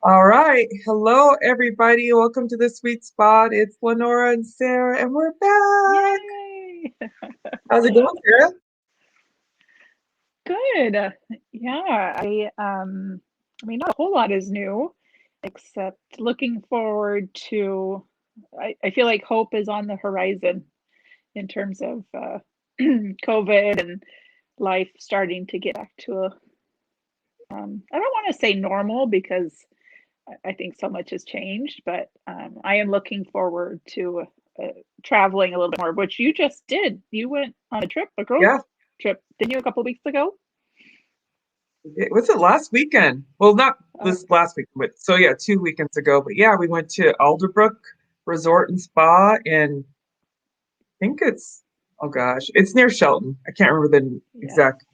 All right. Hello, everybody. Welcome to the sweet spot. It's Lenora and Sarah, and we're back. Yay! How's it going, Sarah? Good. Yeah, I mean, not a whole lot is new, except looking forward to, I feel like hope is on the horizon in terms of COVID and life starting to get back to I don't want to say normal because I think so much has changed, but I am looking forward to uh, traveling a little bit more, which you just did. You went on a trip, a girls' Yeah. trip, didn't you, a couple weeks ago? Was it last weekend? Well, not Oh, this last weekend, but so yeah, 2 weekends ago. But yeah, we went to Alderbrook Resort and Spa, and I think oh gosh, it's near Shelton. I can't remember the yes. exact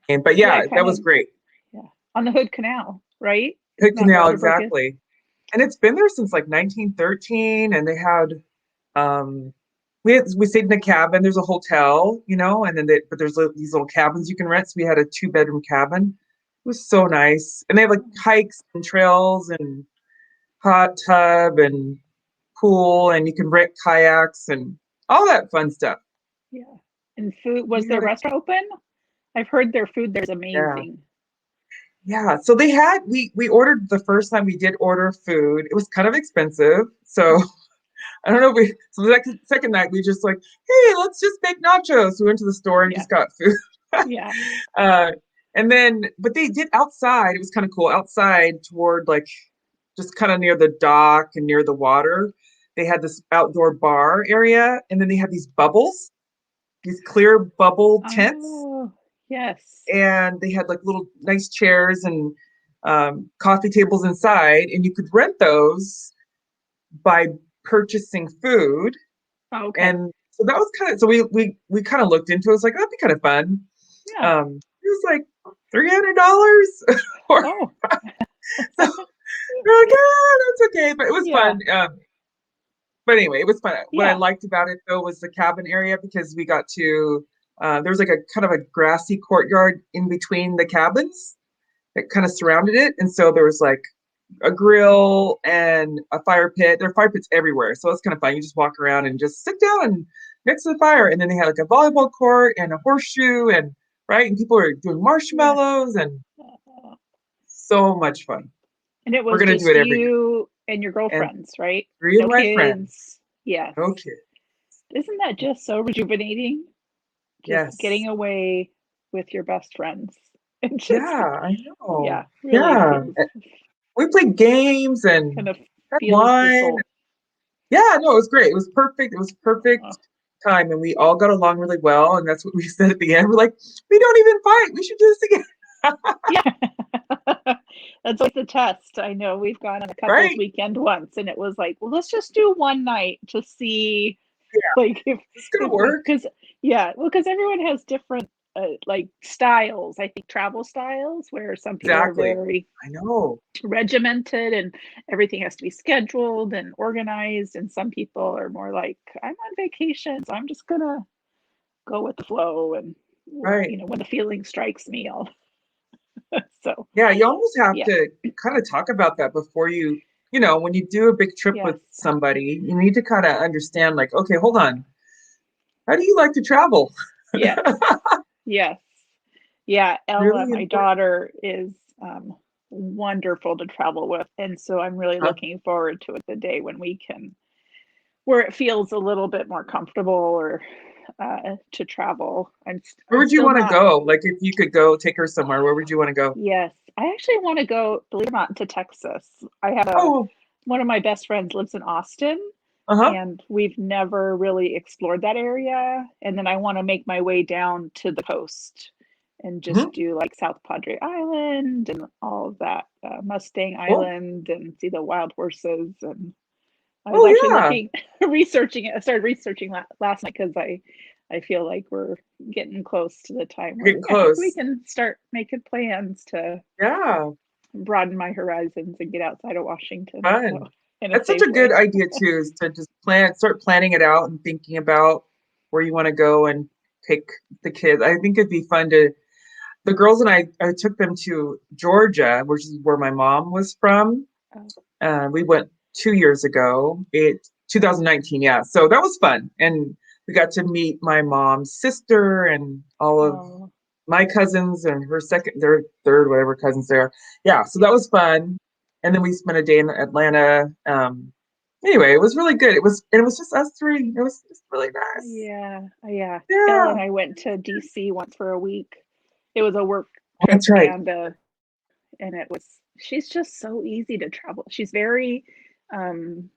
name, but Yeah, yeah, that kind was of, gread. yeah. On the Hood Canal, right? Isn't Hood that where Canal, Alderbrook is? exactly. And it's been there since like 1913, and they had Um, we stayed in a cabin. There's a hotel, and then but there's these little cabins you can rent. So we had a two-bedroom cabin. It was so nice, and they have like hikes and trails and hot tub and pool, and you can rent kayaks and all that fun stuff. Yeah. And food, We was their had a restaurant open? I've heard their food there's Yeah, amazing. yeah. So we ordered the first time we did order food. It was kind of expensive, so I don't know. So the second night we just like, hey, let's just make nachos. We went to the store and Yeah, just got food. yeah. uh, and then, but they did outside. It was kind of cool outside toward like just kind of near the dock and near the water. They had this outdoor bar area, and then they had these bubbles, these clear bubble tents, Oh, yes. and they had like little nice chairs and coffee tables inside, and you could rent those by purchasing food. Okay. And so that was kind of so we kind of looked into it. It was like that'd be kind of fun. Yeah. It was like $300 or Oh, so we're like, that's okay, but it was yeah. fun. But anyway, it was fun. What I Yeah. liked about it though was the cabin area because we got to there was like a kind of a grassy courtyard in between the cabins that kind of surrounded it, and so there was like a grill and a fire pit. There are fire pits everywhere, so it's kind of fun. You just walk around and just sit down and next to the fire, and then they had like a volleyball court and a horseshoe, and right, and people are doing Yeah. marshmallows and so much fun. And it We're was gonna do it just every year. you and your And girlfriends, right? three of No my friends, kids. Yes. no kids. Isn't that just so rejuvenating? Just Yes. getting away with your best friends. It Yeah, just, I know. yeah, really Yeah. feels We played games and kind of had feels the wine. soul. Yeah, no, it was great. It was perfect. It was perfect Oh, time, and we all got along really well. And that's what we said at the end. We're like, we don't even fight. We should do this again, yeah. That's always the test. I know we've gone on a couples right? weekend once and it was like, well, let's just do one night to see Yeah, like it's gonna if work. because yeah, well, because everyone has different like styles. I think travel styles where some people are Exactly. very I know. regimented and everything has to be scheduled and organized, and some people are more like, I'm on vacation, so I'm just gonna go with the flow, and Right. when the feeling strikes me, I'll so Yeah, you almost have yeah, to kind of talk about that before when you do a big trip with yes, somebody, you need to kind of understand, like, okay, hold on. How do you like to travel? yes, yes. Yeah, Ella, Really my important. daughter, is wonderful to travel with, and so I'm really Huh? looking forward to it, the day when we can, where it feels a little bit more comfortable, or to travel. Where I'm would you still want to not. go? Like, if you could go take her somewhere, where would you want to go? Yes, I actually want to go, believe it or not, to Texas. I have a Oh, one of my best friends lives in Austin, uh-huh. and we've never really explored that area. And then I want to make my way down to the coast and Hmm. just do like South Padre Island and all of that, Mustang Cool. Island, and see the wild horses. And I was Oh, actually yeah. looking, researching it. I started researching last night because I feel like we're getting close to the time We're where getting yeah, we close. can start making plans to Yeah. broaden my horizons and get outside of Washington. So Fun. in a That's such safe a good way. idea too, is to just start planning it out and thinking about where you want to go and take the kids. I think it'd be fun the girls and I took them to Georgia, which is where my mom was from. Oh, We went 2 years ago. 2019, yeah. So that was fun, and we got to meet my mom's sister and all of oh, my cousins and her second, their third, whatever cousins there. Yeah, so that yeah, was fun. And then we spent a day in Atlanta. Anyway, it was really good. It was just us three. It was just really nice. yeah, yeah. Elle Yeah, and I went to DC once for a week. It was a work oh, trip that's right. and it was, she's just so easy to travel. She's very, um,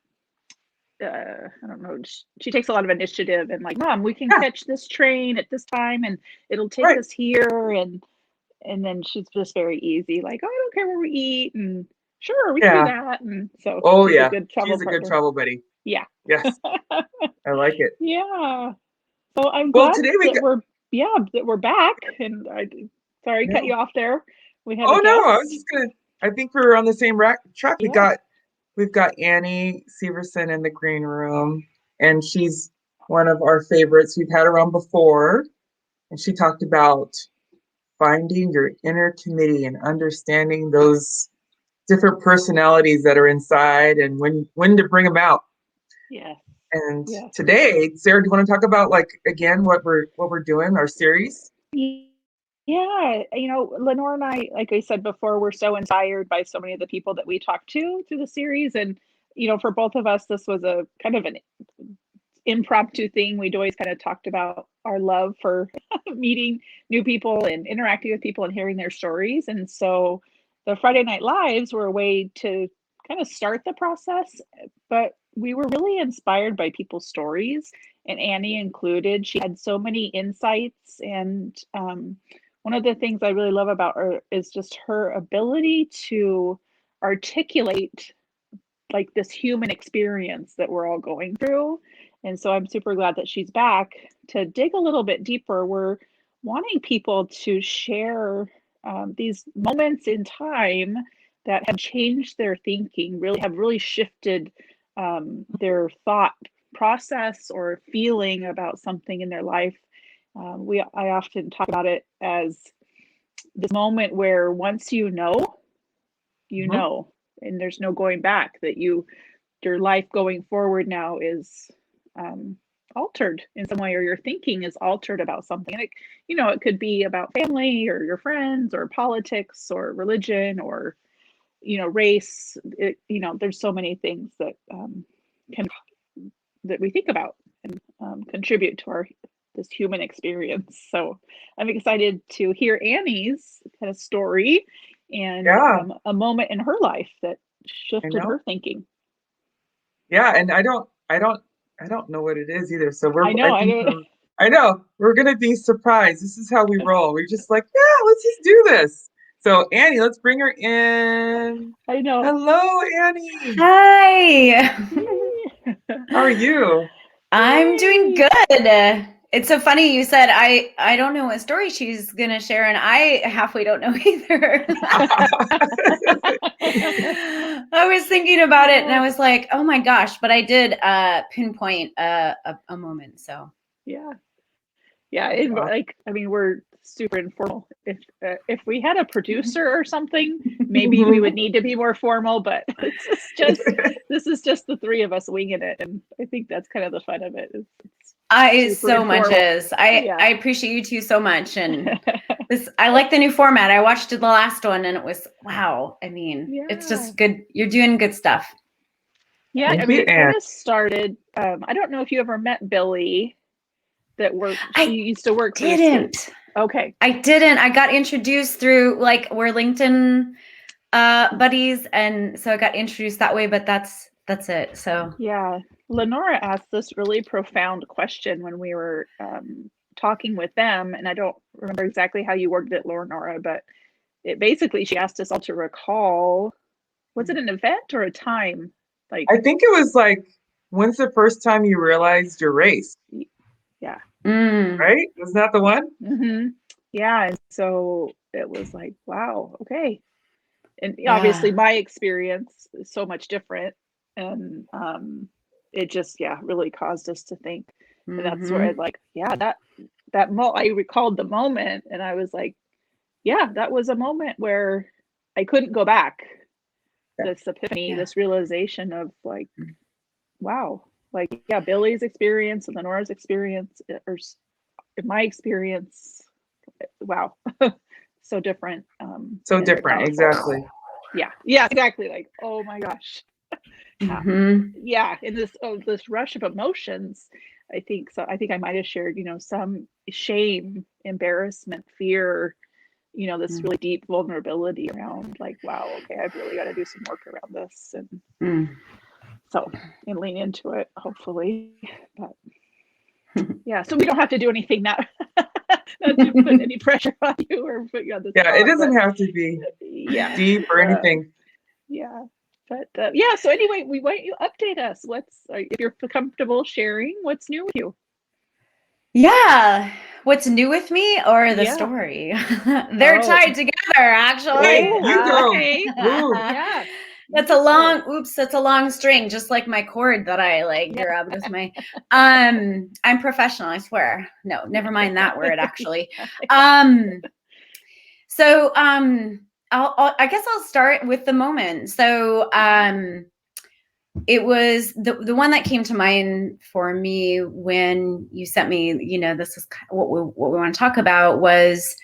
I don't know, she takes a lot of initiative and like, Mom, we can Yeah, catch this train at this time and it'll take right. us here. And then she's just very easy, like, oh, I don't care where we eat. And sure, we can do Yeah. that. And so Oh she's a yeah. good travel She's a good partner. travel buddy. Yeah. Yes, I like it. Yeah. So I'm Well, glad today we that got yeah, that we're back. And sorry, cut you no. off there. We had a Oh no, I was guest. just gonna. I think we're on the same track. Yeah. We've got Annie Severson in the green room, and she's one of our favorites. We've had her on before, and she talked about finding your inner committee and understanding those different personalities that are inside and when to bring them out. Yes. And Yes. today, Sarah, do you want to talk about like again what we're doing, our series? Yeah, Lenore and I, like I said before, we're so inspired by so many of the people that we talked to through the series. And, for both of us, this was a kind of an impromptu thing. We'd always kind of talked about our love for meeting new people and interacting with people and hearing their stories. And so the Friday Night Lives were a way to kind of start the process, but we were really inspired by people's stories, and Annie included. She had so many insights, and one of the things I really love about her is just her ability to articulate like this human experience that we're all going through. And so I'm super glad that she's back to dig a little bit deeper. We're wanting people to share these moments in time that have changed their thinking, really have really shifted their thought process or feeling about something in their life. I often talk about it as this moment where once you Mhm. know, and there's no going back, that your life going forward now is um, altered in some way, or your thinking is altered about something. And it could be about family or your friends or politics or religion or, race. There's so many things that can that we think about and contribute to our this human experience. So I'm excited to hear Annie's kind of story and Yeah, a moment in her life that I shifted her know. thinking. Yeah, and I don't know what it is either. So I know. I don't. I know we're gonna be surprised. This is how we roll. We're just like, yeah, let's just do this. So Annie, let's bring her in. I know. Hello, Annie. Hi. How are you? I'm doing Yay! good. It's so funny you said I don't know what story she's gonna share, and I halfway don't know either. I was thinking about it and I was like, oh my gosh, but I did pinpoint a moment. So Yeah. Yeah, That's awesome. like, I mean, we're super informal. If we had a producer or something, maybe we would need to be more formal. But this is just the three of us winging it, and I think that's kind of the fun of it. It's I super so much informal. is. I Yeah. I appreciate you two so much, and I like the new format. I watched the last one and it was wow. I mean, it's Yeah. just good. You're doing good stuff. Yeah. I Thank mean, you, it kind Anne. of started. I don't know if you ever met Billy. She I used to work for the state. didn't. Okay. I didn't. I got introduced through like we're LinkedIn buddies, and so I got introduced that way. But that's it. So Yeah, Lenora asked this really profound question when we were talking with them, and I don't remember exactly how you worded it, Lenora, but she asked us all to recall, was it an event or a time? Like, I think it was like, when's the first time you realized your race? yeah. mm, Right? Isn't that the one? Yeah, and so it was like, wow, okay. And obviously yeah. my experience is so much different, and it just, yeah, really caused us to think. And that's where I Mm-hmm. like, yeah, I recalled the moment, and I was like, yeah, that was a moment where I couldn't go back. this epiphany, Yeah. this realization of like, wow, like, yeah, Billy's experience and Lenora's experience, or in my experience, wow, so different. So and they're different, powerful. exactly. Yeah, exactly. Like, oh my gosh. Mhm. Yeah, in this rush of emotions, I think so. I think I might have shared, some shame, embarrassment, fear, this really deep vulnerability around like, wow, okay, I've really got to do some work around this, and Mm. so and lean into it, hopefully. But yeah, so we don't have to do anything now. Not to put any pressure on you or put you on the Yeah, it spot, doesn't but have to be yeah, deep or anything. yeah. But yeah, so anyway, we want you to update us. If you're comfortable sharing, what's new with you? Yeah. What's new with me or the Yeah. story? They're Oh. tied together, actually. Hey, you go. Okay. Ooh. Yeah. That's a long string, just like my cord that I like grabbed with my I'm professional, I swear. No, never mind that word actually. So I guess I'll start with the moment. So it was the one that came to mind for me when you sent me, this is what we want to talk about, was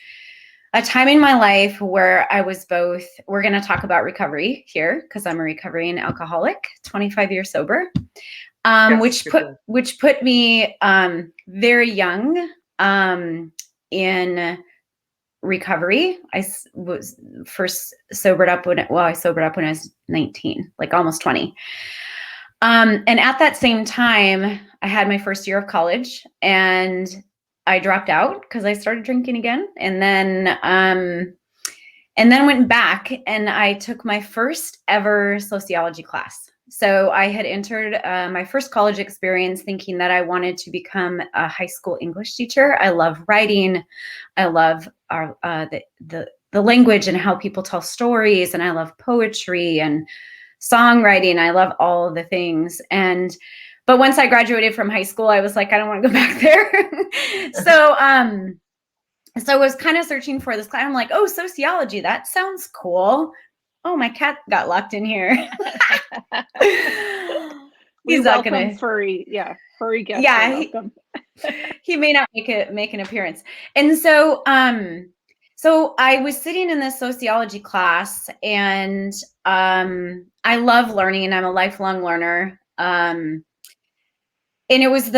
a time in my life where I was both, we're going to talk about recovery here because I'm a recovering alcoholic, 25 years sober, Yes, which put me very young in recovery. I was first sobered up I sobered up when I was 19, like almost 20. And at that same time, I had my first year of college and I dropped out because I started drinking again. And then went back and I took my first ever sociology class. So I had entered my first college experience thinking that I wanted to become a high school English teacher. I love writing. I love the language and how people tell stories. And I love poetry and songwriting. I love all of the things. But once I graduated from high school, I was like, I don't want to go back there. So I was kind of searching for this class. I'm like, oh, sociology, that sounds cool. Oh, my cat got locked in here. We He's not welcome gonna furry guests. Yeah, Welcome. he may not make an appearance. And so I was sitting in this sociology class and I love learning. I'm a lifelong learner. And it was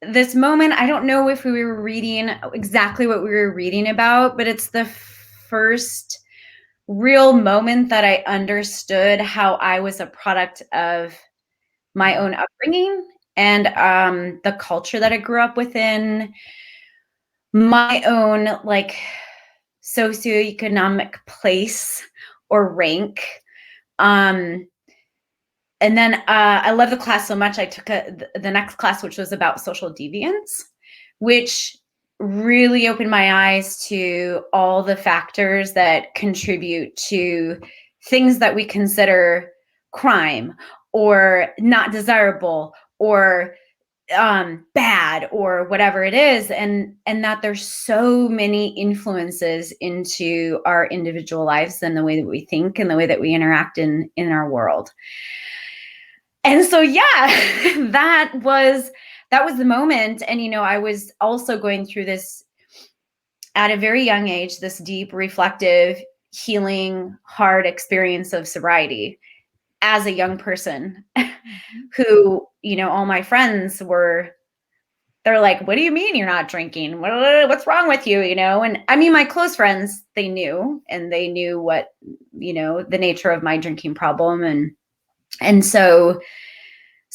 this moment, I don't know if we were reading exactly what we were reading about, but it's the first real moment that I understood how I was a product of my own upbringing and the culture that I grew up within, my own like socioeconomic place or rank. And then I love the class so much. I took the next class, which was about social deviance, which really opened my eyes to all the factors that contribute to things that we consider crime or not desirable or bad or whatever it is, and that there's so many influences into our individual lives and the way that we think and the way that we interact in our world. And so, yeah, that was the moment. And, I was also going through this at a very young age, this deep, reflective, healing, hard experience of sobriety as a young person who, all my friends they're like, what do you mean you're not drinking? What's wrong with you? And I mean, my close friends, they knew what, the nature of my drinking problem. And so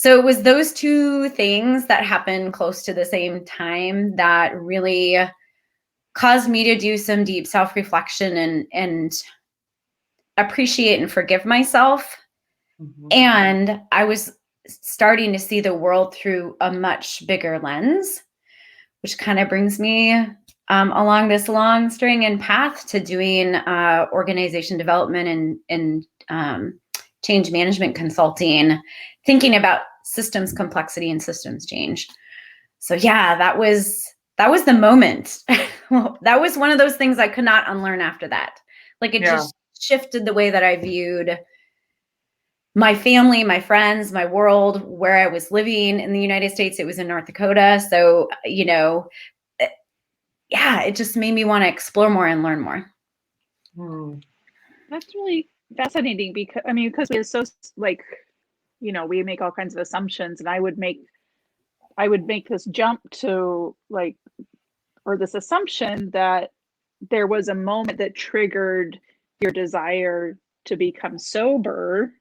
it was those two things that happened close to the same time that really caused me to do some deep self-reflection and appreciate and forgive myself. Mm-hmm. And I was starting to see the world through a much bigger lens, which kind of brings me along this long string and path to doing organization development and change management consulting, thinking about systems complexity and systems change. So yeah, that was the moment. That was one of those things I could not unlearn after that. Like it just shifted the way that I viewed my family, my friends, my world, where I was living in the United States. It was in North Dakota. So, yeah, it just made me want to explore more and learn more. That's really fascinating because we're so like, we make all kinds of assumptions, and I would make this jump to like, or this assumption that there was a moment that triggered your desire to become sober.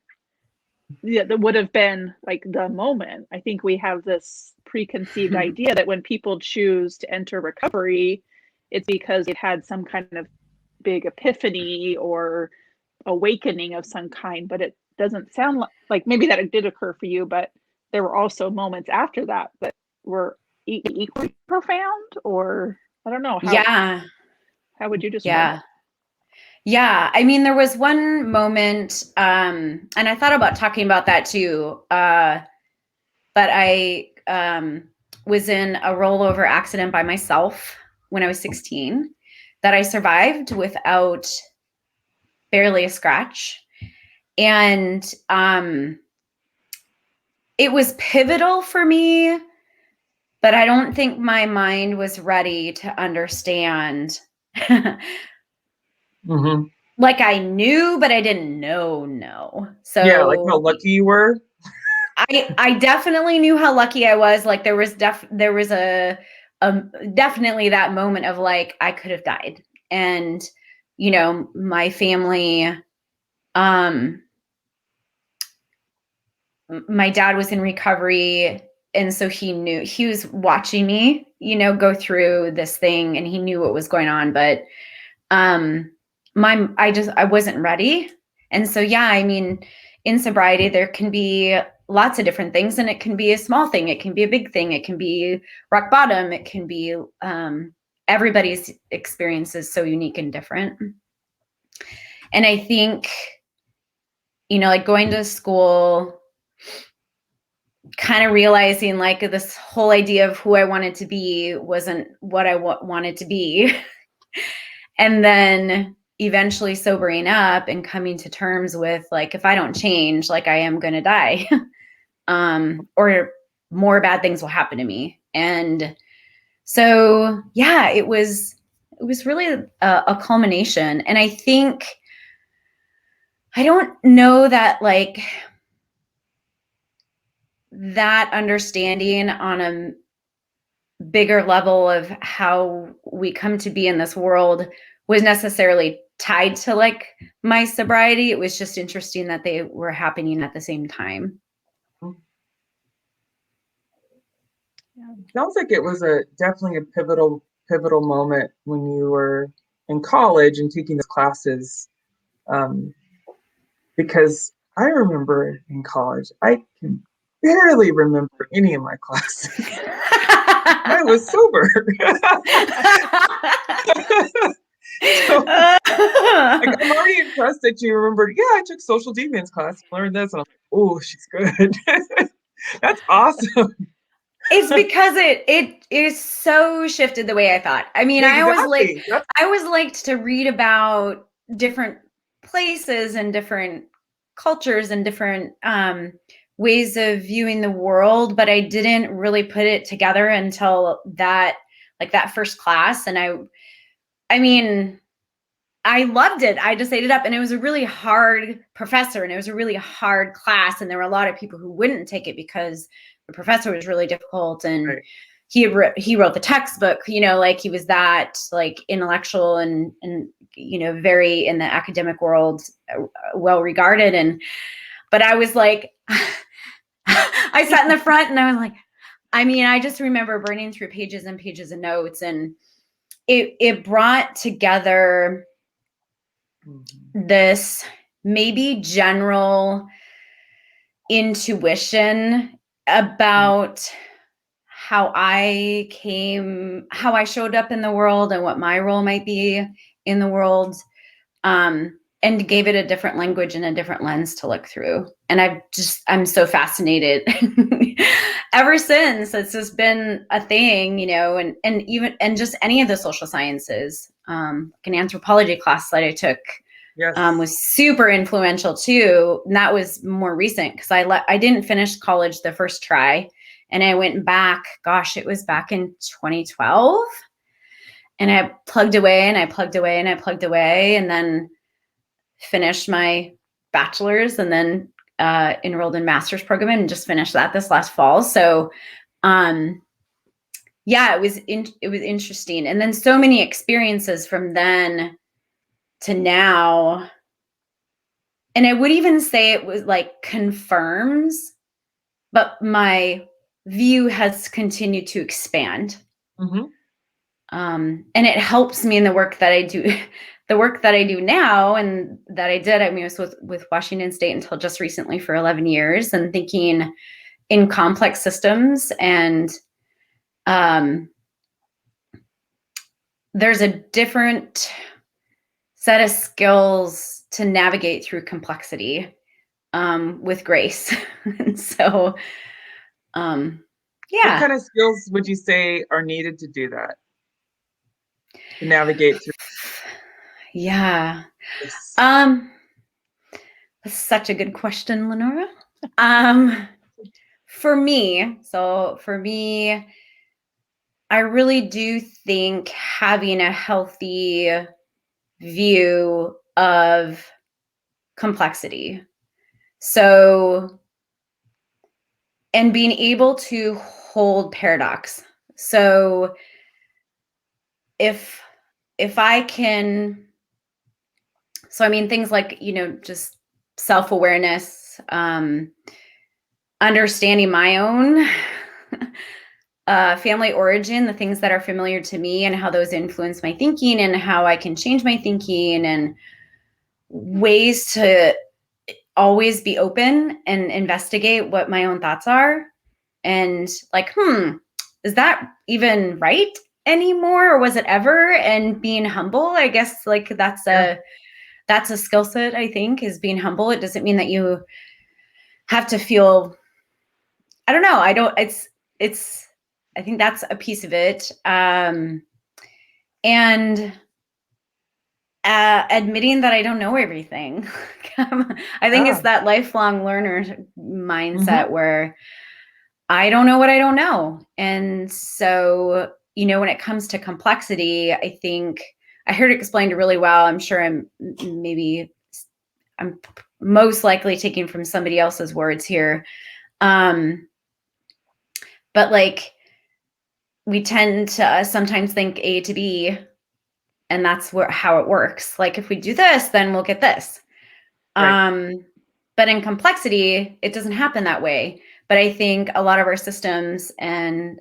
Yeah, that would have been like the moment. I think we have this preconceived idea that when people choose to enter recovery, it's because they've had some kind of big epiphany or awakening of some kind, but it doesn't sound like maybe that it did occur for you, but there were also moments after that that were equally profound, or I don't know how would you describe it? Yeah. I mean, there was one moment, and I thought about talking about that too, but I was in a rollover accident by myself when I was 16 that I survived without barely a scratch. And it was pivotal for me, but I don't think my mind was ready to understand. Like I knew, but I didn't know. So yeah, like how lucky you were. I definitely knew how lucky I was. Like there was a definitely that moment of like I could have died, and my family, my dad was in recovery, and so he was watching me, go through this thing, and he knew what was going on, but I wasn't ready. And so, yeah, I mean, in sobriety, there can be lots of different things, and it can be a small thing. It can be a big thing. It can be rock bottom. It can be, everybody's experience is so unique and different. And I think, like going to school, kind of realizing like this whole idea of who I wanted to be wasn't what I wanted to be. And then eventually sobering up and coming to terms with like, if I don't change, like I am going to die, or more bad things will happen to me. And so, yeah, it was really a culmination. And I think, I don't know that like that understanding on a bigger level of how we come to be in this world was necessarily tied to like my sobriety. It was just interesting that they were happening at the same time. Sounds like it was definitely a pivotal moment when you were in college and taking the classes, because I remember in college I can barely remember any of my classes. I was sober. So, like, I'm already impressed that you remembered. Yeah, I took social deviance class, learned this, and I'm like, oh, she's good. That's awesome. It's because it is so shifted the way I thought. I mean, Exactly. I always liked to read about different places and different cultures and different ways of viewing the world, but I didn't really put it together until that first class. And I mean, I loved it. I just ate it up, and it was a really hard professor, and it was a really hard class, and there were a lot of people who wouldn't take it because the professor was really difficult, and right. he wrote the textbook, like he was that like intellectual and very in the academic world, well regarded. But I was like, I sat in the front, and I was like, I mean, I just remember burning through pages and pages of notes, and it brought together this maybe general intuition about how I showed up in the world and what my role might be in the world, and gave it a different language and a different lens to look through. And I'm so fascinated ever since. It's just been a thing, and just any of the social sciences, like an anthropology class that I took Yes. Was super influential too. And that was more recent because I didn't finish college the first try. And I went back, gosh, it was back in 2012. And I plugged away and I plugged away and I plugged away and then finished my bachelor's and then enrolled in master's program and just finished that this last fall. So yeah, it was interesting. And then so many experiences from then to now. And I would even say it was like confirms, but my view has continued to expand. Mm-hmm. And it helps me in the work that I do, the work that I do now and that I did. I mean, I was with Washington State until just recently for 11 years and thinking in complex systems. And there's a different set of skills to navigate through complexity with grace. And so, yeah. What kind of skills would you say are needed to do that? To navigate through? Yeah. This? That's such a good question, Lenora. For me, I really do think having a healthy view of complexity. So, and being able to hold paradox. So if I can, so I mean, things like, just self-awareness, understanding my own family origin, the things that are familiar to me and how those influence my thinking and how I can change my thinking and ways to always be open and investigate what my own thoughts are. And like, is that even right anymore? Or was it ever? And being humble, I guess like that's a skill set, I think, is being humble. It doesn't mean that you have to feel, I don't know. I think that's a piece of it. And admitting that I don't know everything. I think it's that lifelong learner mindset where I don't know what I don't know. And so, when it comes to complexity, I think I heard it explained really well. I'm sure I'm most likely taking from somebody else's words here. But like, we tend to sometimes think A to B, and that's how it works. Like, if we do this, then we'll get this. Right. But in complexity, it doesn't happen that way. But I think a lot of our systems and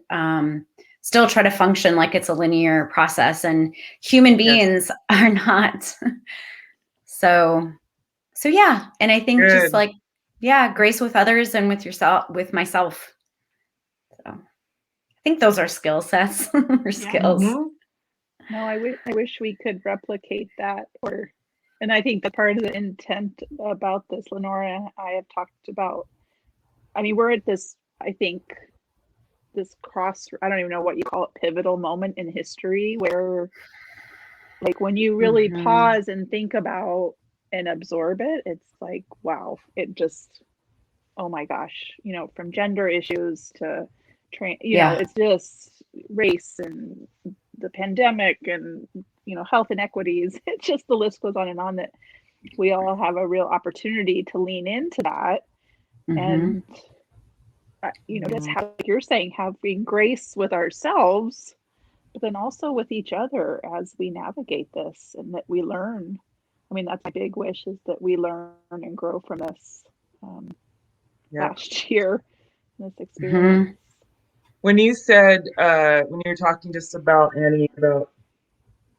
still try to function like it's a linear process, and human beings are not. So yeah. And I think just like, grace with others and with yourself, with myself. So I think those are skill sets or skills. Mm-hmm. No, I wish we could replicate that, and I think the part of the intent about this, Lenora and I have talked about, I mean, we're at this, I think, this I don't even know what you call it, pivotal moment in history where, like, when you really pause and think about and absorb it, it's like, wow, it just, oh my gosh, from gender issues to, it's just race and the pandemic and, health inequities. It's just, the list goes on and on, that we all have a real opportunity to lean into that. And, just how, like you're saying, having grace with ourselves, but then also with each other as we navigate this, and that we learn. I mean, that's my big wish, is that we learn and grow from this last year, this experience. When you said, when you were talking just about, Annie, about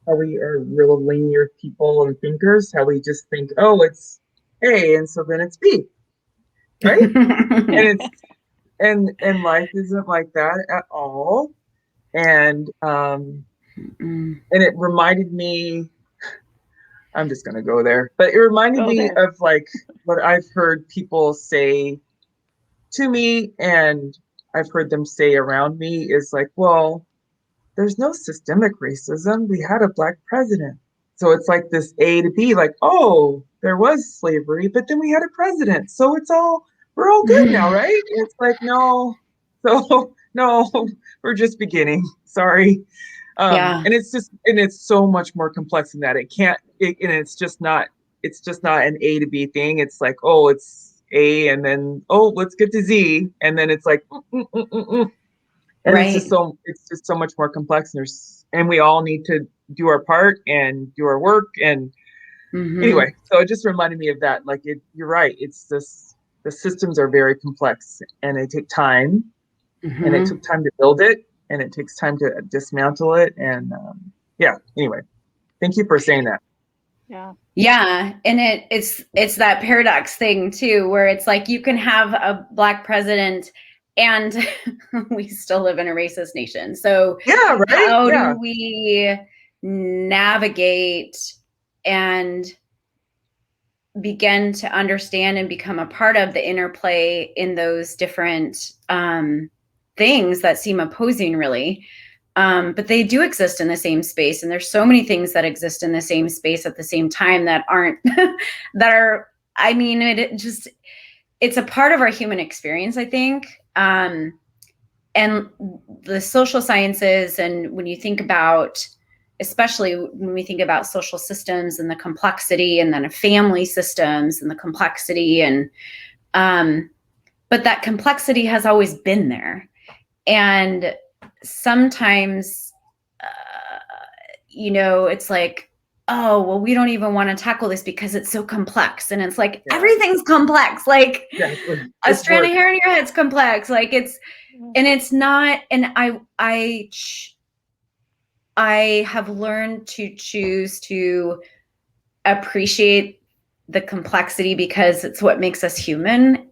how we are real linear people and thinkers, how we just think, oh, it's A, and so then it's B, right? And it's and life isn't like that at all. And it reminded me, I'm just gonna go there, but it reminded me of like what I've heard people say to me, and I've heard them say around me, is like, well, there's no systemic racism. We had a Black president. so it's like this A to B, like, oh, there was slavery, but then we had a president. So we're all good now, right? It's like, no, so no, we're just beginning. Sorry. Yeah. And it's so much more complex than that. And it's just not an A to B thing. It's like, oh, it's A and then, oh, let's get to Z. And then it's like, and Right. it's just so much more complex. And we all need to do our part and do our work. And Hmm. anyway, so it just reminded me of that. Like you're right. The systems are very complex and they take time, and it Hmm. took time to build it, and it takes time to dismantle it. And yeah, anyway, thank you for saying that. Yeah. Yeah, and it's that paradox thing too, where it's like you can have a Black president and we still live in a racist nation. So Yeah, right. how Yeah. do we navigate and begin to understand and become a part of the interplay in those different things that seem opposing, really? But they do exist in the same space, and there's so many things that exist in the same space at the same time that aren't that are. I mean, it's a part of our human experience, I think. And the social sciences, and when you think about, especially when we think about social systems and the complexity, and then family systems and the complexity, and but that complexity has always been there. And sometimes, it's like, oh, well, we don't even want to tackle this because it's so complex. And it's like, Yeah. everything's complex. Like Exactly. a It's strand work. of hair in your head's complex. Like and it's not. And I have learned to choose to appreciate the complexity because it's what makes us human.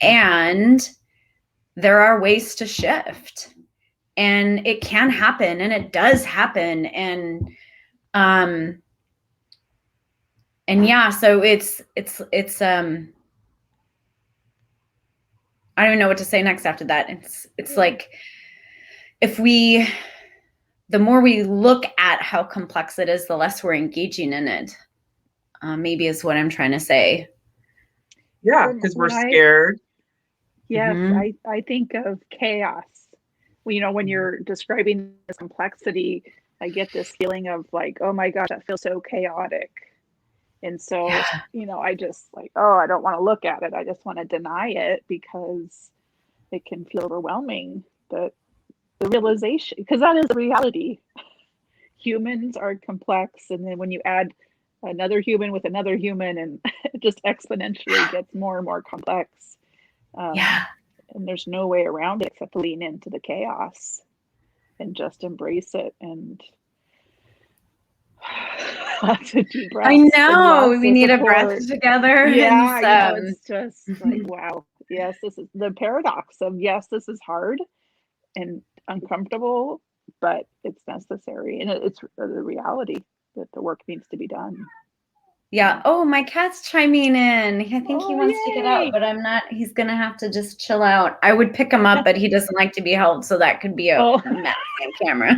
And there are ways to shift, and it can happen, and it does happen. And yeah, so it's I don't know what to say next after that. It's like, the more we look at how complex it is, the less we're engaging in it. Maybe is what I'm trying to say. Yeah, because we're scared. Yes, Mhm. I think of chaos. Well, when you're describing this complexity, I get this feeling of like, oh my gosh, that feels so chaotic. And so, Yeah. I just like, oh, I don't want to look at it. I just want to deny it because it can feel overwhelming. But the realization, because that is the reality. Humans are complex. And then when you add another human with another human, and it just exponentially gets more and more complex. Yeah. And there's no way around it except to lean into the chaos and just embrace it. And lots of deep I breaths and know lots we of need a breath support. together. Yeah, And it's just like, wow. Yes, this is the paradox of, yes, this is hard and uncomfortable, but it's necessary. And it's the reality that the work needs to be done. yeah. Oh, my cat's chiming in. I think he Oh, wants to get out, yay. but I'm not. He's going to have to just chill out. I would pick him up, but he doesn't like to be held. So that could be a Oh, mess on camera.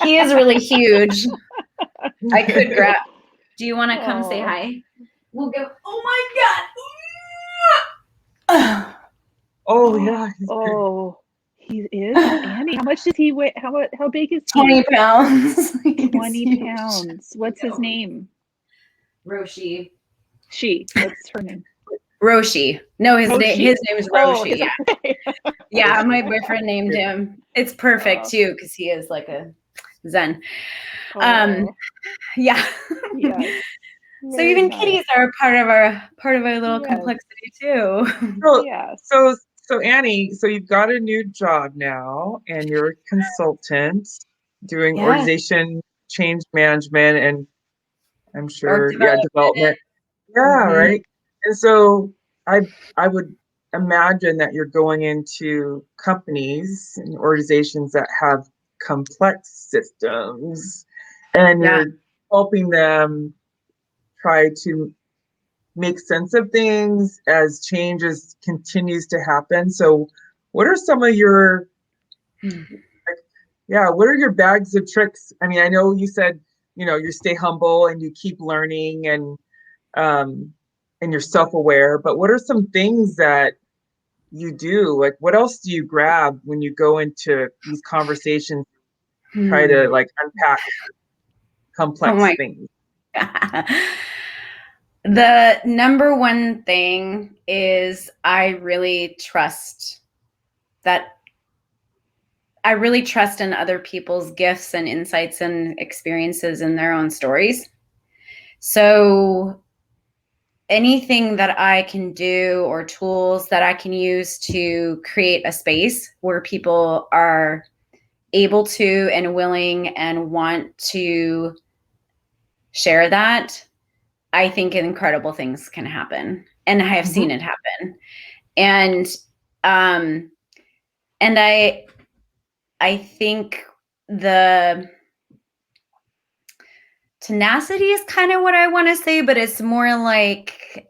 He is really huge. I could grab. Do you want to come say oh, hi? We'll go. Oh my God. Oh yeah, he's big. oh, he is. Andy, how much does he weigh? How big is he? 20 pounds. He's 20 huge. pounds. What's his name? Roshi. What's her name? Roshi. No, his Oh, name is Oh, Roshi. Yeah. okay. Yeah, Roshi. my boyfriend named him. It's perfect too, because he is like a Zen. Oh, Yeah. yes. So Very even nice. kitties are part of our little Yes. complexity too. So, Yes. so Annie, so you've got a new job now, and you're a consultant doing Yeah. organization change management, and I'm Org sure, yeah, development. development. Yeah, Mhm. right. And so I would imagine that you're going into companies and organizations that have complex systems, and Yeah. you're helping them try to make sense of things as changes continues to happen. So what are some of your, Hmm. Yeah, what are your bags of tricks? I mean, I know you said, you stay humble and you keep learning um and you're self-aware, but what are some things that you do? Like what else do you grab when you go into these conversations, try Hmm. to like unpack Oh complex my things? God. The number one thing is that I really trust in other people's gifts and insights and experiences in their own stories. So anything that I can do or tools that I can use to create a space where people are able to and willing and want to share that, I think incredible things can happen. And I have Mhm. seen it happen. And um and I think the tenacity is kind of what I want to say, but it's more like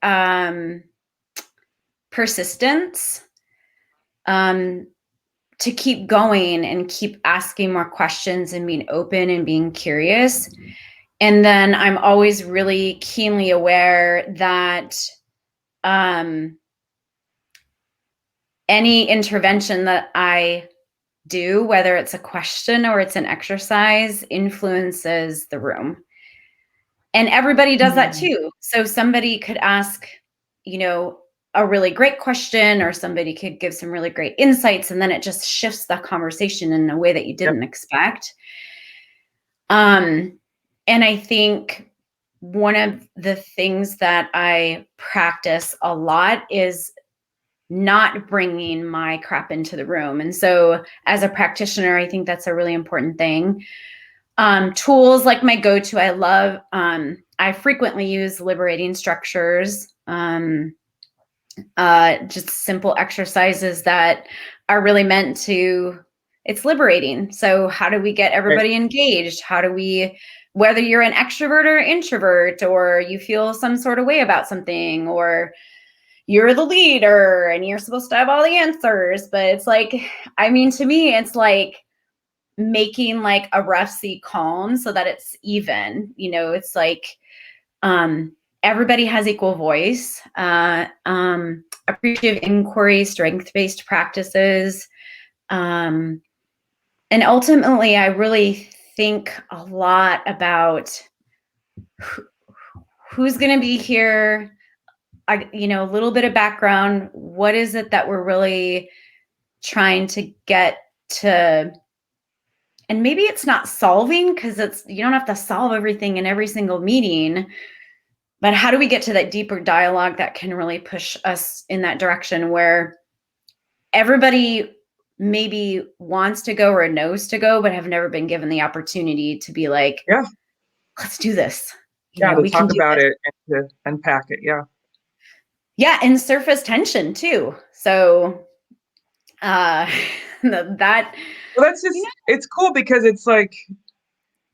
persistence, um, to keep going and keep asking more questions and being open and being curious. And then I'm always really keenly aware that um, any intervention that I do, whether it's a question or it's an exercise, influences the room. And everybody does that Mhm. too. So somebody could ask, you know, a really great question, or somebody could give some really great insights, and then it just shifts the conversation in a way that you Yep. didn't expect. Um, and I think one of the things that I practice a lot is not bringing my crap into the room. And so as a practitioner, I think that's a really important thing. Tools like my go-to, I frequently use liberating structures, just simple exercises that are really meant to, it's liberating. So how do we get Right. everybody engaged? Whether you're an extrovert or introvert, or you feel some sort of way about something, or you're the leader and you're supposed to have all the answers, but it's like, I mean, to me, it's like making like a rough sea calm so that it's even. It's like everybody has equal voice. Appreciative inquiry, strength-based practices, and ultimately I really think a lot about who's going to be here. A little bit of background. What is it that we're really trying to get to? And maybe it's not solving, because you don't have to solve everything in every single meeting, but how do we get to that deeper dialogue that can really push us in that direction where everybody maybe wants to go or knows to go, but have never been given the opportunity to be like, Yeah. let's do this. Yeah, to We can talk do about this. it and to unpack it. Yeah. Yeah, and surface tension too. So uh that, Well, that's you just it's cool because it's like,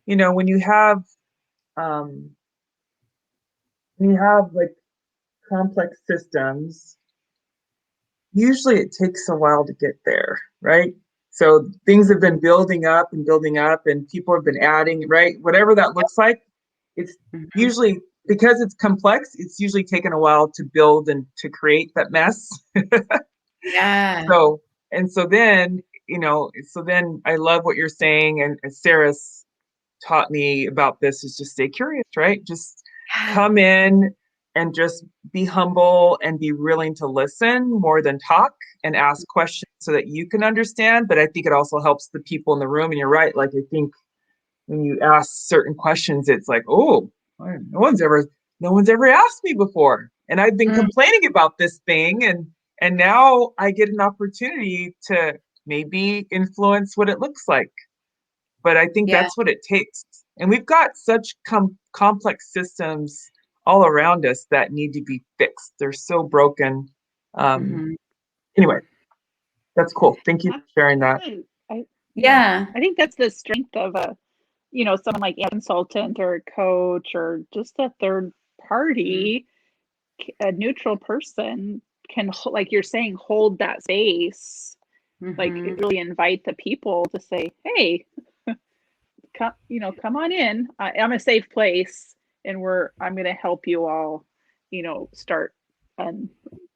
when um you have like complex systems, usually it takes a while to get there, right? So things have been building up, and people have been adding, right? Whatever that looks like, it's know, usually because it's complex, it's usually taken a while to build and to create that mess. yeah. So, and so then I love what you're saying. And Sarah's taught me about this is just stay curious, right? Just Yeah. come in and just be humble and be willing to listen more than talk, and ask questions so that you can understand. But I think it also helps the people in the room. And you're right. Like, I think when you ask certain questions, it's like, oh, no one's ever asked me before. And I've been Mm, complaining about this thing. And now I get an opportunity to maybe influence what it looks like. But I think yeah. that's what it takes. And we've got such complex systems all around us that need to be fixed. They're so broken. Um, Mhm. anyway, that's cool. Thank you for sharing that. Absolutely. Yeah, Yeah. I think that's the strength of someone like a consultant or a coach or just a third Mhm. party, a neutral person can, like you're saying, hold that space like really invite the people to say, hey, come on in. I'm a safe place, and I'm going to help you all, start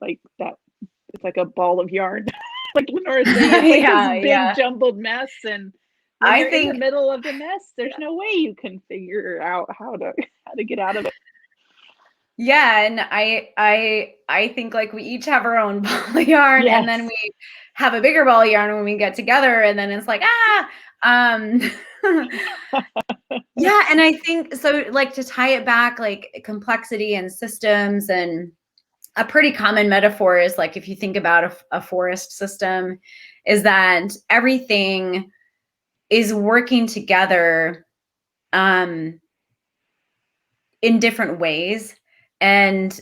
like that. It's like a ball of yarn, like Lenora saying, it's like this big jumbled mess. And when you're in the middle of the mess, there's no way you can figure out how to get out of it. Yeah, and I think like we each have our own ball of yarn, yes. And then we have a bigger ball of yarn when we get together, and then it's like yeah, and I think so. Like to tie it back, like complexity and systems, and a pretty common metaphor is like if you think about a forest system, is that everything is working together in different ways, and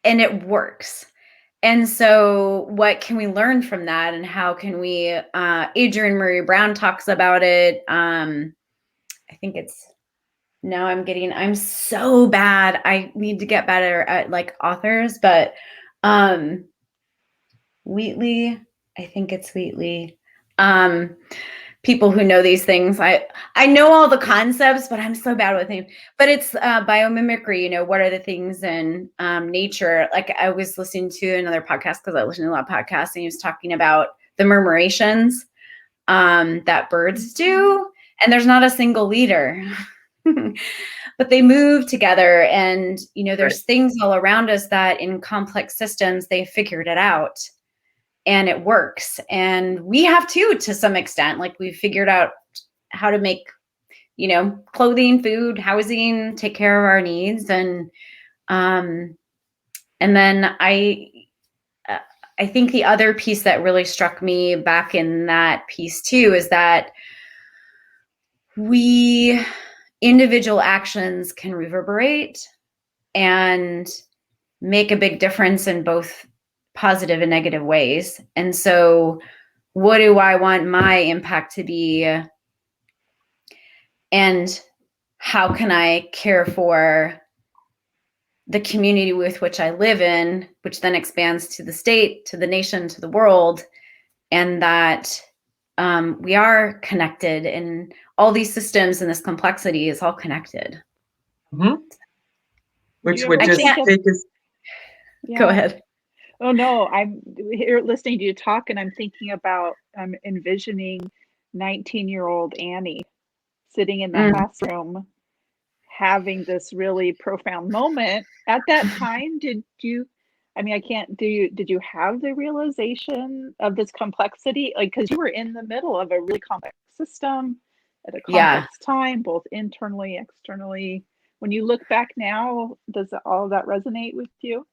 it works. And so what can we learn from that, and how can we Adrienne Maree Brown talks about it. I think it's I'm so bad. I need to get better at like authors, but Wheatley, I think it's Wheatley. People who know these things, I know all the concepts, but I'm so bad with names. But it's biomimicry, what are the things in nature? Like I was listening to another podcast, because I listen to a lot of podcasts, and he was talking about the murmurations that birds do. And there's not a single leader, but they move together. And, there's things all around us that in complex systems, they figured it out. And it works. And we have too, to some extent. Like we've figured out how to make, clothing, food, housing, take care of our needs. And then I think the other piece that really struck me back in that piece too is that individual actions can reverberate and make a big difference in both positive and negative ways. And so what do I want my impact to be? And how can I care for the community with which I live in, which then expands to the state, to the nation, to the world, and that we are connected, and all these systems and this complexity is all connected. Mm-hmm. Which would just take us. Go ahead. Oh no, I'm here listening to you talk, and I'm thinking about, I'm envisioning 19-year-old Annie sitting in the classroom having this really profound moment. At that time, did you have the realization of this complexity? Like, because you were in the middle of a really complex system at a complex time, both internally, externally. When you look back now, does all of that resonate with you?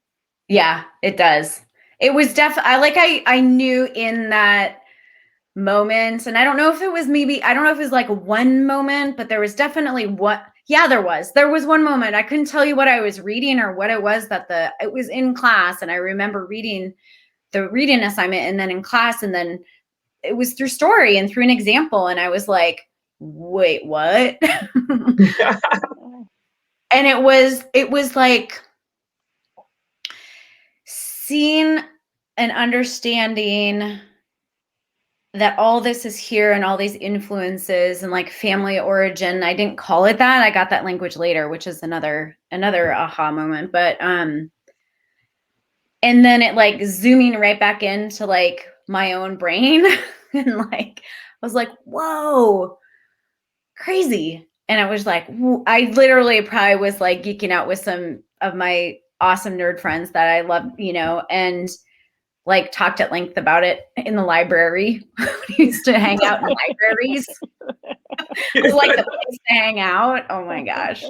Yeah, it does. It was definitely I knew in that moment, and I don't know if it was like one moment, but there was definitely there was one moment. I couldn't tell you what I was reading or what it was it was in class, and I remember reading the reading assignment, and then in class, and then it was through story and through an example, and I was like, wait, what? And it was like seeing and understanding that all this is here, and all these influences, and like family origin. I didn't call it that. I got that language later, which is another aha moment. But and then it like zooming right back into like my own brain, and like I was like, whoa, crazy. And I was like, I literally probably was like geeking out with some of my awesome nerd friends that I love, and like talked at length about it in the library. We used to hang out in libraries. It was like the place to hang out. Oh my gosh.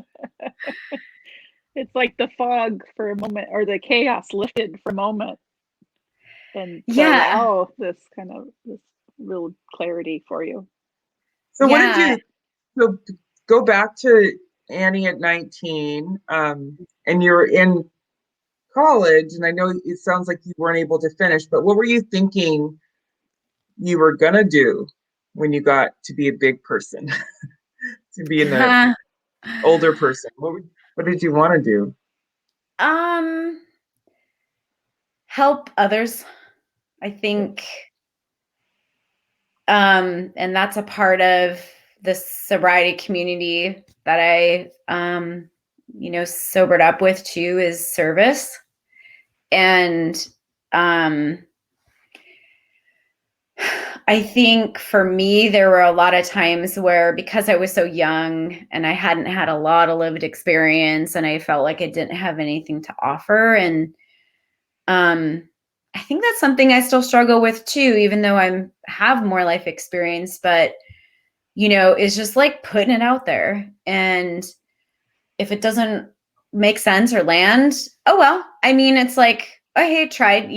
It's like the fog for a moment, or the chaos lifted for a moment. And allow this real clarity for you. So what did you go back to Annie at 19, and you're in college, and I know it sounds like you weren't able to finish, but what were you thinking you were gonna do when you got to be a big person, to be an older person? What did you want to do? Help others. I think And that's a part of the sobriety community that I, sobered up with too, is service. And I think for me, there were a lot of times where, because I was so young and I hadn't had a lot of lived experience, and I felt like I didn't have anything to offer. And I think that's something I still struggle with too, even though I have more life experience. But it's just like putting it out there. And if it doesn't make sense or land, oh well. I mean, it's like, oh hey, tried,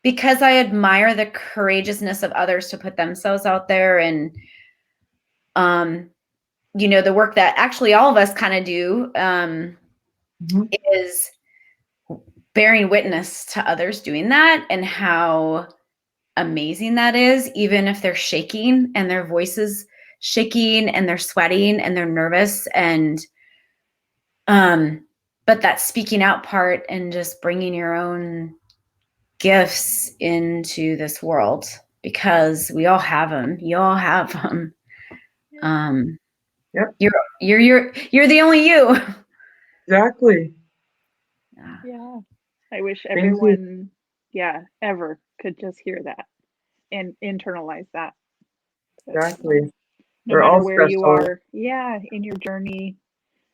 because I admire the courageousness of others to put themselves out there. And the work that actually all of us kind of do is bearing witness to others doing that, and how amazing that is, even if they're shaking and their voices shaking and they're sweating and they're nervous. And but that speaking out part and just bringing your own gifts into this world, because we all have them. You all have them. Yep. You're the only you. Exactly. Yeah. I wish Thank you. everyone, ever could just hear that and internalize that. Exactly. No We're matter all where you special. are, in your journey,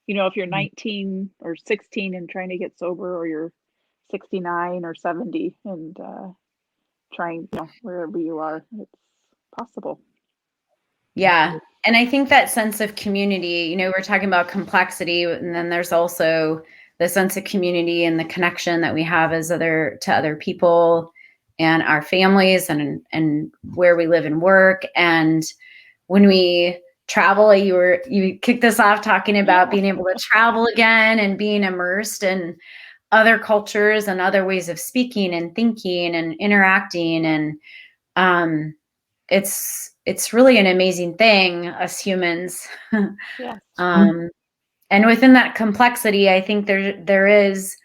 if you're 19 or 16 and trying to get sober, or you're 69 or 70 and trying, wherever you are, it's possible. Yeah. And I think that sense of community, we're talking about complexity, and then there's also the sense of community and the connection that we have to other people and our families, and where we live and work. And when we travel, you kicked us off talking about being able to travel again and being immersed in other cultures and other ways of speaking and thinking and interacting. And it's really an amazing thing, us humans. Yes. And within that complexity, I think there is.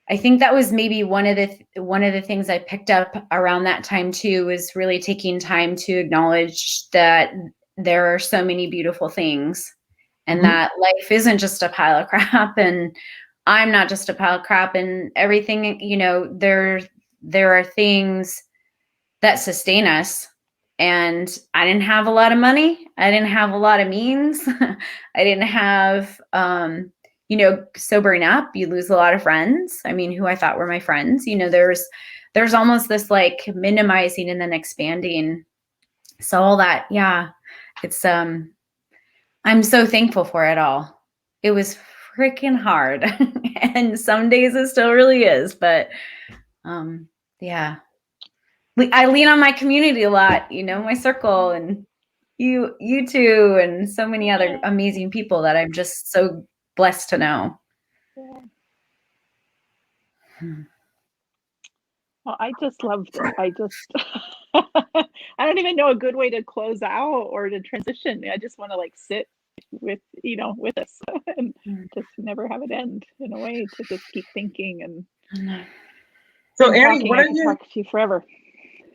I think that was maybe one of the things I picked up around that time too, was really taking time to acknowledge that there are so many beautiful things, and that life isn't just a pile of crap, and I'm not just a pile of crap, and everything. There are things that sustain us. And I didn't have a lot of money. I didn't have a lot of means. I didn't have, sobering up, you lose a lot of friends. I mean, who I thought were my friends, there's almost this like minimizing and then expanding. So all that, it's, I'm so thankful for it all. It was freaking hard. And some days it still really is, but, I lean on my community a lot, my circle, and you two, and so many other amazing people that I'm just so blessed to know. Well, I just loved it. I don't even know a good way to close out or to transition. I just want to like sit with us and just never have it end, in a way, to just keep thinking and So Annie, talking. I could talk to you forever.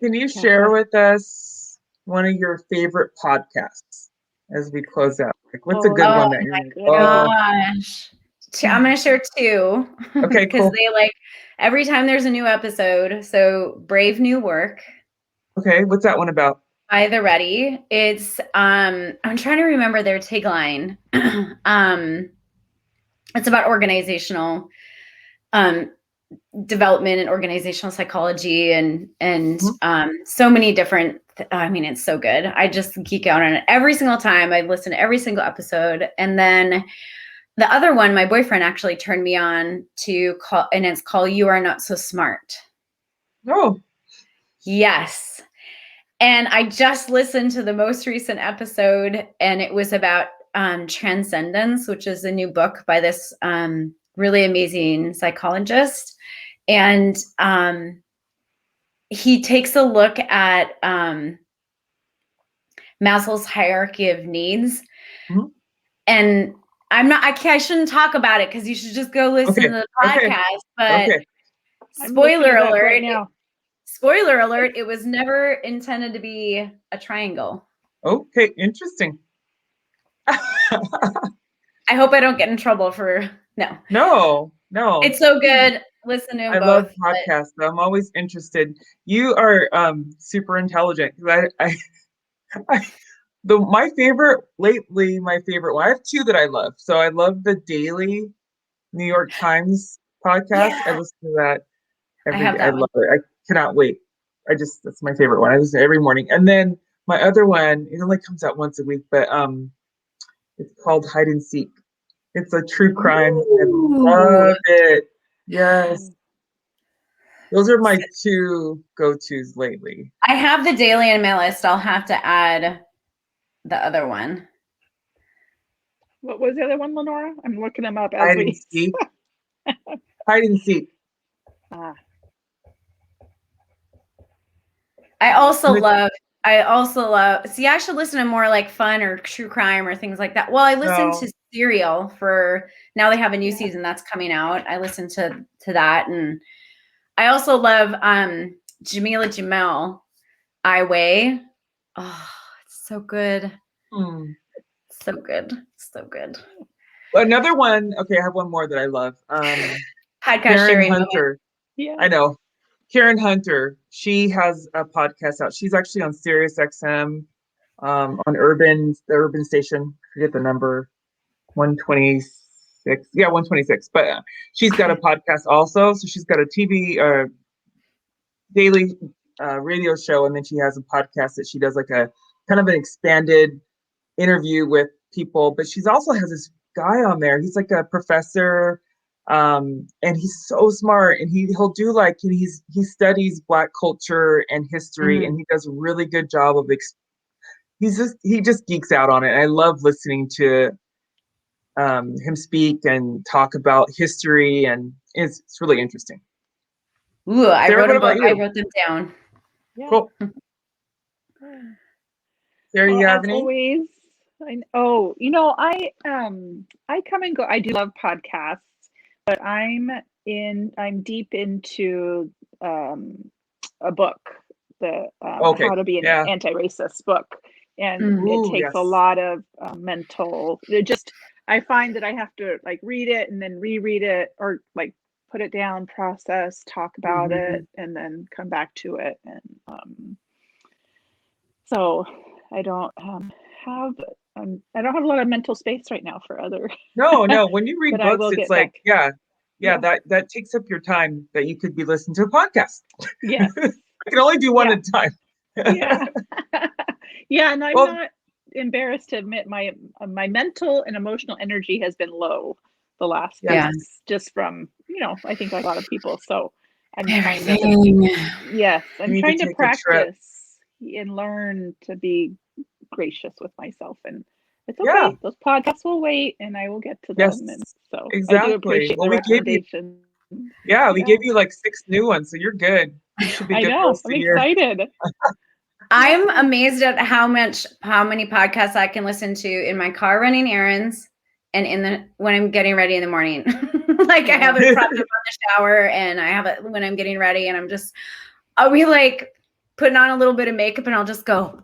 Can you share with us one of your favorite podcasts as we close out? Like, what's a good one that you're gosh. I'm going to share two. Okay, because they every time there's a new episode. So Brave New Work. Okay, what's that one about? By The Ready. It's I'm trying to remember their tagline. It's about organizational development and organizational psychology, and so many different. I mean, it's so good. I just geek out on it every single time. I listen to every single episode. And then the other one, my boyfriend actually turned me on to call, and it's called "You Are Not So Smart." Oh, yes. And I just listened to the most recent episode, and it was about Transcendence, which is a new book by this really amazing psychologist. And he takes a look at Maslow's hierarchy of needs. And I shouldn't talk about it, because you should just go listen to the podcast. But spoiler alert, right now. spoiler alert, it was never intended to be a triangle. Okay, interesting. I hope I don't get in trouble for no. No. It's so good. Listen to them I love both. podcasts. I'm always interested. You are super intelligent. I my favorite lately, my favorite well, I have two that I love. So I love the Daily New York Times podcast. I Yeah, listen to that I every have day. I that one. love it. I cannot wait. That's my favorite one. I listen every morning. And then my other one, it only comes out once a week, but it's called Hide and Seek. It's a true crime. I Ooh. love it. Yes. Those are my two go-tos lately. I have the daily in my list. I'll have to add the other one. What was the other one, Lenora? I'm looking them up as Hide and we. Seek. Hide and Seek. Ah, I also love, see, I should listen to more like fun or true crime or things like that. Well, I listen No. to Serial for, now they have a new Yeah. season that's coming out. I listen to that. And I also love Jamila Jamel, I Weigh. Oh, it's so good. Hmm. So good. So good. Another one. Okay, I have one more that I love. Podcast Karen sharing moment. Hunter. yeah. I know. Karen Hunter. She has a podcast out. She's actually on Sirius XM, on the Urban station. I forget the number, 126. Yeah, 126. But she's got a podcast also. So she's got a TV daily radio show, and then she has a podcast that she does like a kind of an expanded interview with people. But she's also has this guy on there. He's like a professor, and he's so smart. And he'll do like he studies Black culture and history, and he does a really good job of he just geeks out on it. And I love listening to him speak and talk about history, and it's really interesting. Ooh, I Sarah, wrote what them about both. I you? wrote them down. Yeah. Cool. Sarah, Well, you have as any? always, I come and go. I do love podcasts, but I'm deep into a book, the Okay. How to Be an Yeah. Anti-Racist book, and it Ooh, takes a yes. lot of mental. I find that I have to like read it and then reread it, or like put it down, process, talk about it, and then come back to it, and so I don't have I don't have a lot of mental space right now for other, No. When you read but I books, will it's get back. like, yeah, Yeah. that takes up your time that you could be listening to a podcast. Yes. I can only do one Yeah. at a time. Yeah. Yeah, and I'm Well, not embarrassed to admit my mental and emotional energy has been low the last few yes, weeks, just from, I think like a lot of people. So I'm trying to, Everything. yes, you I'm need to trying to take a trip. practice and learn to be gracious with myself, and it's Yeah, okay. Those podcasts will wait and I will get to yes, them. And so I do exactly. appreciate Well, the recommendation. we Yeah, gave you like 6 new ones, so you're good. You should be I good for the know. rest of I'm the year. excited. I'm amazed at how many podcasts I can listen to in my car running errands and when I'm getting ready in the morning. Like I have it propped up on the shower and I have it when I'm getting ready and I'll be like putting on a little bit of makeup and I'll just go,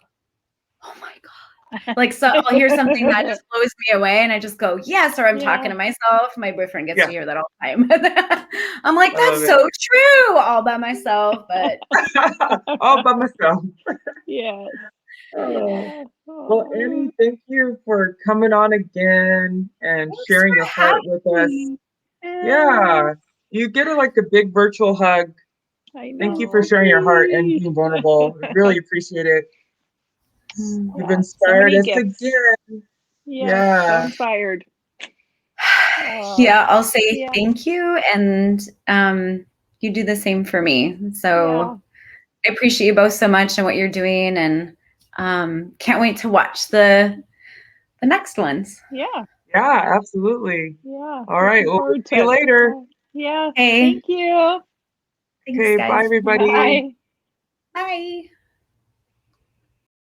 oh my God. Like, so I'll hear something that just blows me away and I just go, yes, or I'm talking to myself. My boyfriend gets to hear that all the time. I'm like, I love that's it. so true, all by myself, but All by myself. Yes. Oh. Yeah. Well, Annie, thank you for coming on again and thanks sharing your for heart having with us. me. Yeah, you get like a big virtual hug. I Thank you for know. sharing your heart and Yay. being vulnerable. We really appreciate it. You've Yeah, so inspired many us gifts. again. Yeah, so Yeah. inspired. Yeah, I'll say Yeah. thank you, and you do the same for me. So I appreciate you both so much and what you're doing, and can't wait to watch the next ones. Yeah. Yeah, absolutely. Yeah. All right. Well, we'll Forward see you to it. later. Yeah. Hey, Thank you. thanks, Okay, bye guys. everybody. Bye. Bye.